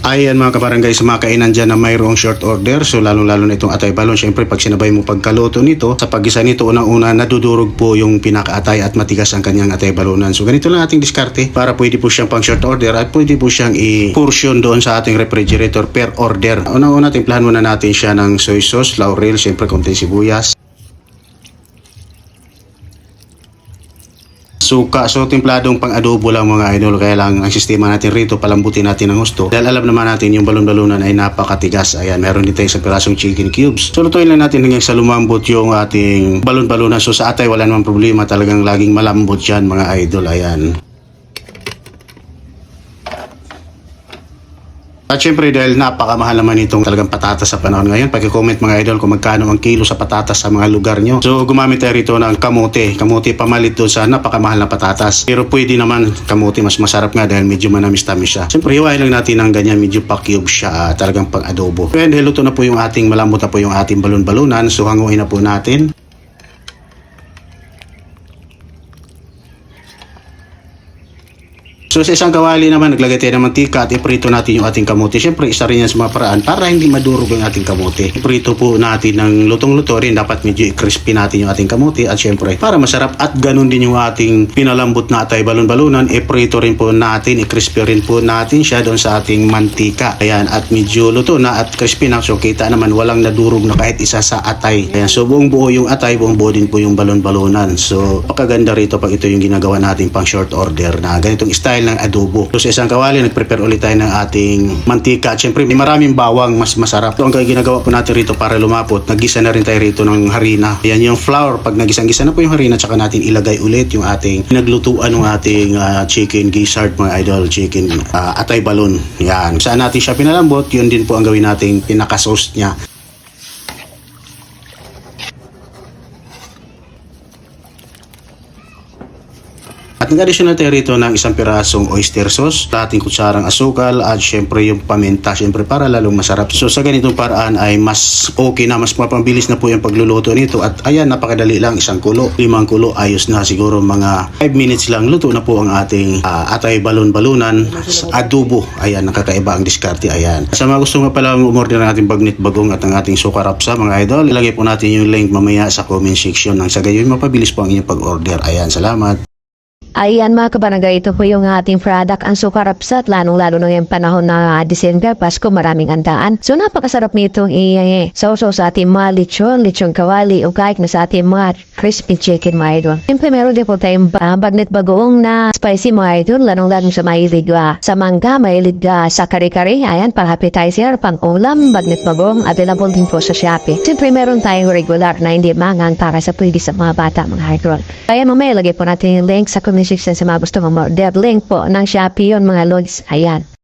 Ayan mga kabarangay, sa mga kainan dyan na mayroong short order, so lalong-lalo na itong atay balon. Siyempre pag sinabay mo pagkaluto nito, sa pag-isa nito unang-una nadudurog po yung pinaka-atay at matigas ang kanyang atay balonan. So ganito lang ating diskarte para pwede po siyang pang short order at pwede po siyang i-portion doon sa ating refrigerator per order. Unang-una timplahan muna natin siya ng soy sauce, laurel, siyempre konting sibuyas, suka. So templadong pang adobo lang mga idol, kaya lang ang sistema natin rito palambutin natin ng gusto dahil alam naman natin yung balon-balunan ay napakatigas. Ayan, meron din tayo sa pirasong chicken cubes. So lutuin lang natin hanggang sa lumambot yung ating balon-balunan. So sa atay wala namang problema, talagang laging malambot yan mga idol. Ayan. At syempre dahil napakamahal naman itong talagang patatas sa panahon ngayon, pag-comment mga idol kung magkano ang kilo sa patatas sa mga lugar nyo. So gumamit tayo rito ng kamote. Kamote pamalit doon sa napakamahal na patatas. Pero pwede naman kamote, mas masarap nga dahil medyo manamis-tamis siya. Syempre hiwain lang natin ng ganyan, medyo pa-cube siya, talagang pang adobo. And luto na po yung ating, malambot na po yung ating balon-balunan. So hanguin na po natin. So sa isang kawali naman, naglagay tayo ng mantika at iprito natin yung ating kamote. Siyempre, isa rin yan sa mga paraan para hindi madurog yung ating kamote. Iprito po natin ng lutong-luto rin. Dapat medyo i-crispy natin yung ating kamote. At siyempre, para masarap at ganun din yung ating pinalambot na atay balon-balunan, iprito rin po natin, i-crispy rin po natin siya doon sa ating mantika. Ayan, at medyo luto na at crispy na. So kita naman, walang nadurog na kahit isa sa atay. Ayan, so buong buo yung atay, buong buo din po yung balon-balunan. So, pakaganda rito pag ito yung ginagawa natin pang short order na ganitong style ng adobo. So sa isang kawali, nag-prepare ulit tayo ng ating mantika. At syempre, may maraming bawang, mas masarap. So ang ginagawa po natin rito para lumapot, naggisa na rin tayo rito ng harina. Ayan yung flour. Pag nagisang-gisa na po yung harina, tsaka natin ilagay ulit yung ating pinaglutuan ng ating chicken gizzard, mga idol, chicken atay balon. Yan. Saan natin siya pinalambot, yun din po ang gawin nating pinaka-sauce niya. At nag-additional tayo rito ng isang pirasong oyster sauce, dating kutsarang asukal at syempre yung paminta, syempre para lalong masarap. So sa ganitong paraan ay mas okay na, mas mapabilis na po yung pagluluto nito. At ayan, napakadali lang, isang kulo, 5 kulo, ayos na, siguro mga 5 minutes lang, luto na po ang ating atay balon-balunan adobo. Ayan, nakakaiba ang diskarte. Ayan. Sa mga gusto nga pala umorder ng ating bagnit bagong at ang ating suka rapsa, mga idol, ilagay po natin yung link mamaya sa comment section nang sa gayon mapabilis po ang inyong pag-order. Ayan, salamat. Ayan mga kabarangay, ito po yung ating product, ang suka rapsa, lalo na yung panahon na December, Pasko, maraming andaan. So napakasarap nitong sausaw sa ating mga lechon kawali, o kahit na sa ating mga crispy chicken mga idol. Siyempre meron din po tayong bagnit bagoong na spicy mga idol, lalo sa mahilig sa mangga, mahilig sa kare-kare. Ayan, pang appetizer, pang ulam, bagnit bagoong, available din po sa Shopee. Siyempre meron tayong regular na hindi mangang para sa pwede sa mga bata mga idol. Kaya mamaya lagay po natin yung link sa comment section sa mga gusto mag-order. Link po ng Shopee yun mga lods. Ayan.